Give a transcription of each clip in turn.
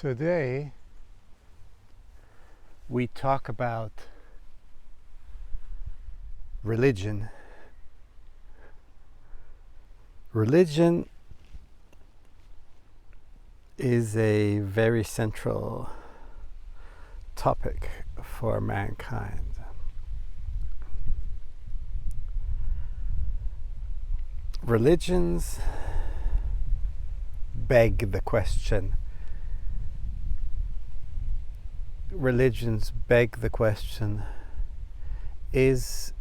Today we talk about religion. Religion is a very central topic for mankind. Religions beg the question. Is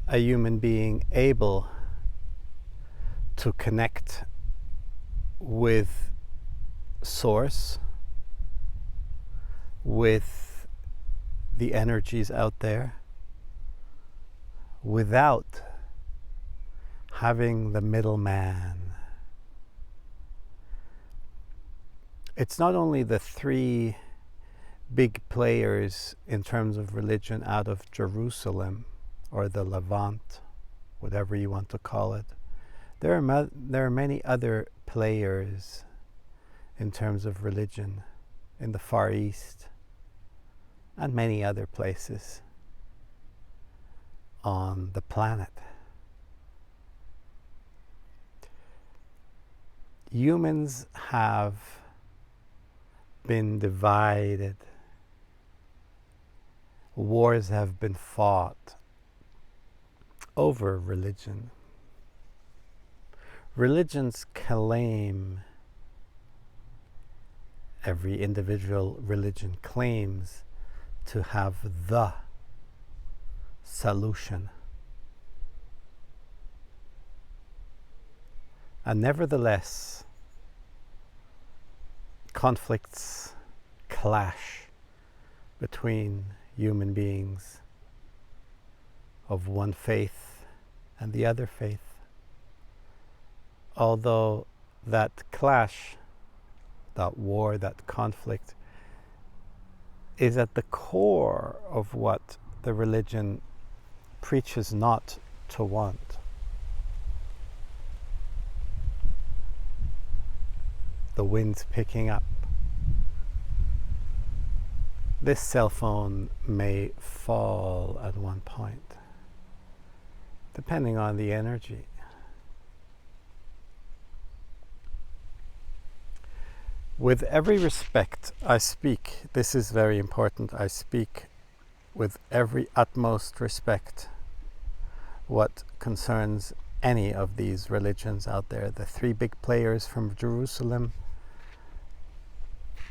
a human being able to connect with Source, with the energies out there, without having the middleman? It's not only the three big players in terms of religion out of Jerusalem or the Levant, whatever you want to call it. There are many other players in terms of religion in the Far East and many other places on the planet. Humans have been divided. Wars have been fought over religion. Religions claim, every individual religion claims to have the solution. And nevertheless, conflicts clash between human beings of one faith and the other faith. Although that clash, that war, that conflict is at the core of what the religion preaches not to want. The wind's picking up. This cell phone may fall at one point, depending on the energy. With every respect, I speak, this is very important, I speak with every utmost respect what concerns any of these religions out there. The three big players from Jerusalem,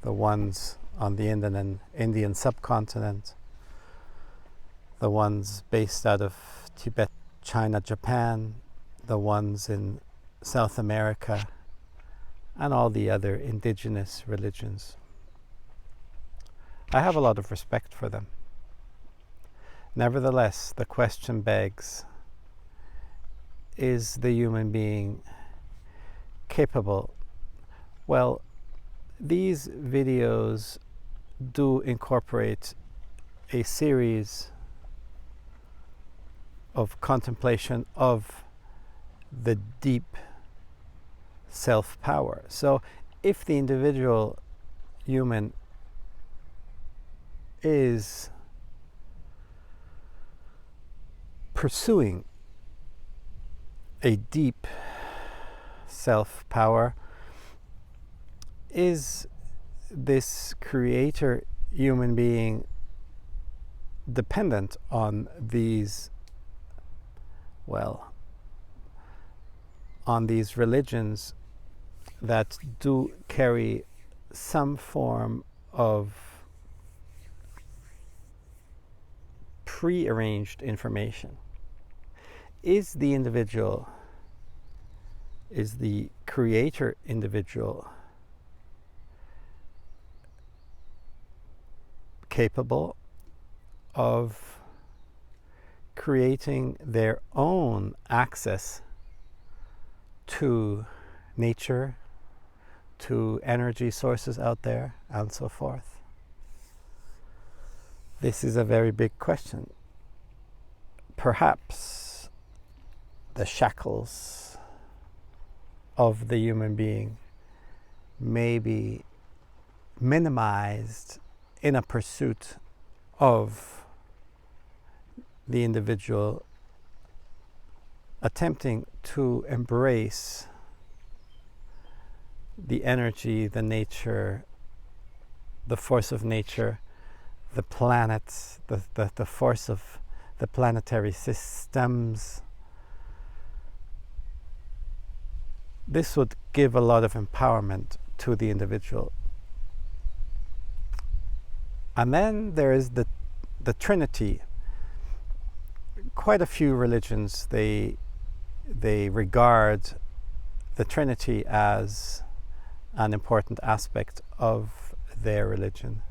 the ones on the Indian subcontinent, the ones based out of Tibet, China, Japan, the ones in South America, and all the other indigenous religions. I have a lot of respect for them. Nevertheless, the question begs, is the human being capable? Well, these videos do incorporate a series of contemplation of the deep self-power. So if the individual human is pursuing a deep self-power, is this creator human being dependent on these, on these religions that do carry some form of pre-arranged information? Is the individual, is the creator individual capable of creating their own access to nature, to energy sources out there, and so forth? This is a very big question. Perhaps the shackles of the human being may be minimized in a pursuit of the individual attempting to embrace the energy, the nature, the force of nature, the planets, the force of the planetary systems. This would give a lot of empowerment to the individual. And then there is the Trinity. Quite a few religions, they regard the Trinity as an important aspect of their religion.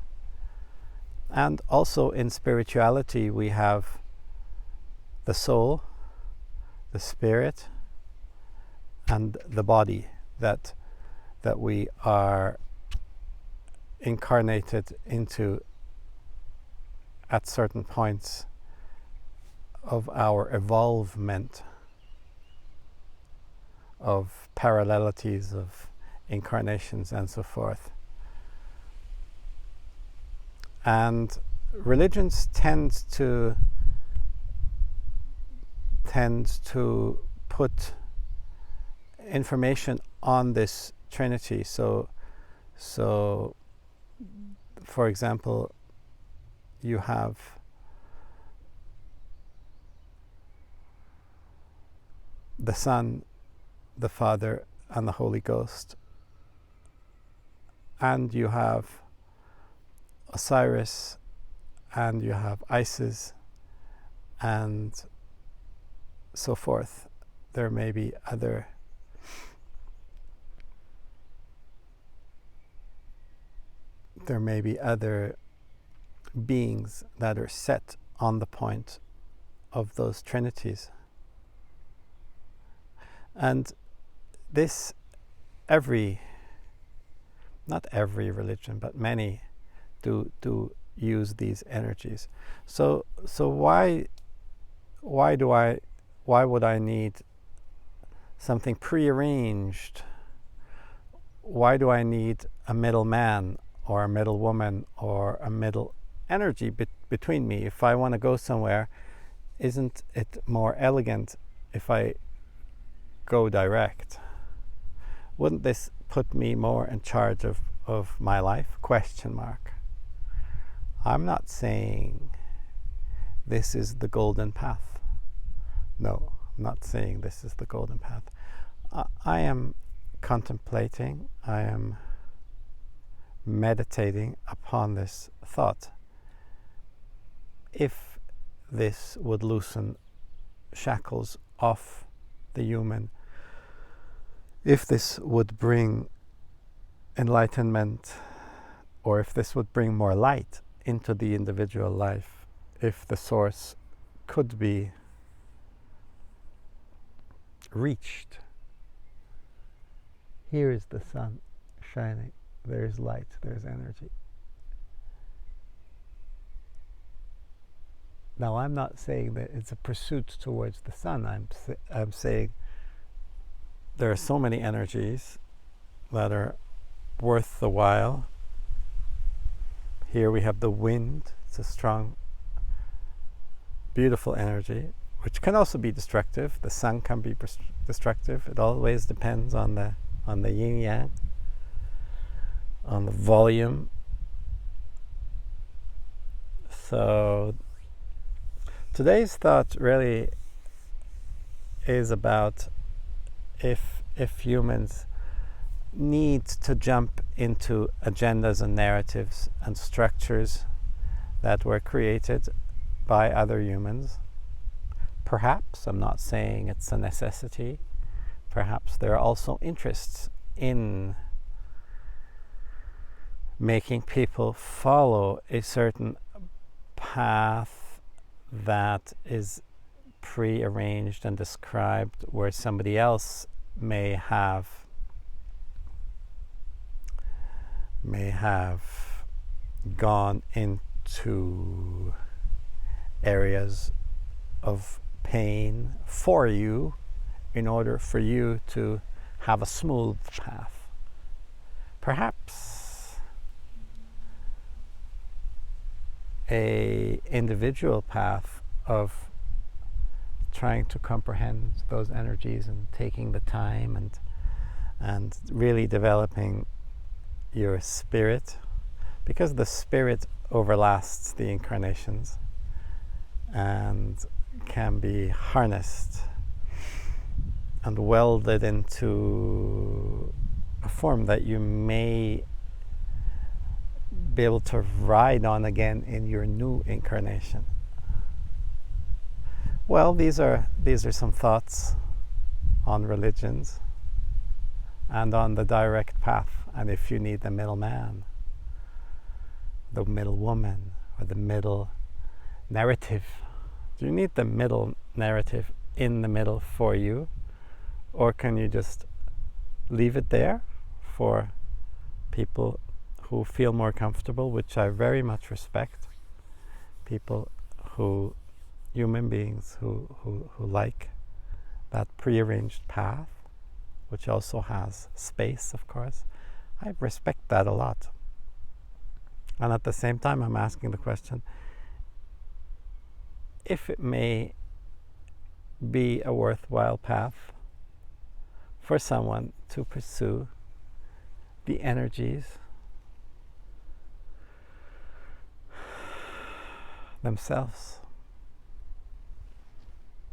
And also in spirituality we have the soul, the spirit, and the body that we are incarnated into at certain points of our evolvement, of parallelities, of incarnations and so forth. And religions tend to put information on this Trinity. So for example, you have the Son, the Father, and the Holy Ghost. And you have Osiris, and you have Isis, and so forth. There may be other beings that are set on the point of those trinities. And this, not every religion, but many do use these energies. So why would I need something prearranged? Why do I need a middle man or a middle woman or a middle energy between me? If I want to go somewhere, isn't it more elegant if I go direct? Wouldn't this put me more in charge of my life? ? I'm not saying this is the golden path. No, I'm not saying this is the golden path. I am contemplating, I am meditating upon this thought. If this would loosen shackles off the human, if this would bring enlightenment, or if this would bring more light into the individual life, if the source could be reached. Here is the sun shining, there's light, there's energy. Now I'm not saying that it's a pursuit towards the sun. I'm saying there are so many energies that are worth the while. Here we have the wind. It's a strong, beautiful energy, which can also be destructive. The sun can be destructive. It always depends on the yin yang, on the volume. So today's thought really is about if humans need to jump into agendas and narratives and structures that were created by other humans. Perhaps, I'm not saying it's a necessity, perhaps there are also interests in making people follow a certain path that is pre-arranged and described, where somebody else may have gone into areas of pain for you in order for you to have a smooth path. Perhaps a individual path of trying to comprehend those energies and taking the time and really developing your spirit, because the spirit overlasts the incarnations and can be harnessed and welded into a form that you may be able to ride on again in your new incarnation. Well, these are some thoughts on religions and on the direct path, and if you need the middleman, the middle woman, or the middle narrative. Do you need the middle narrative in the middle for you, or can you just leave it there for people who feel more comfortable, which I very much respect, people who, human beings who like that prearranged path, which also has space, of course. I respect that a lot. And at the same time, I'm asking the question, if it may be a worthwhile path for someone to pursue the energies themselves.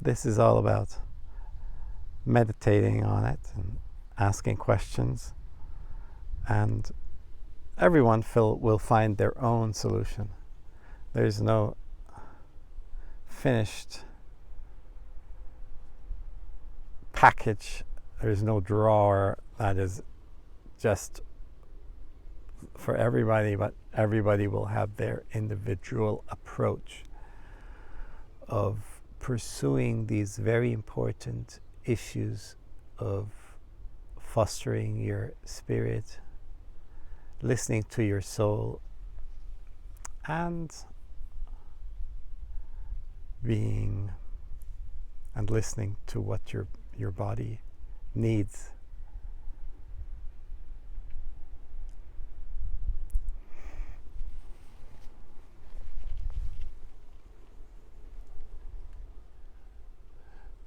This is all about meditating on it and asking questions, and everyone will find their own solution. There's no finished package. There's no drawer that is just for everybody, but everybody will have their individual approach of pursuing these very important issues of fostering your spirit, listening to your soul, and being and listening to what your body needs.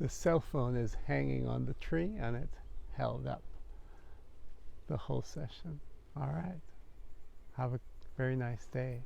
The cell phone is hanging on the tree and it held up the whole session. All right. Have a very nice day.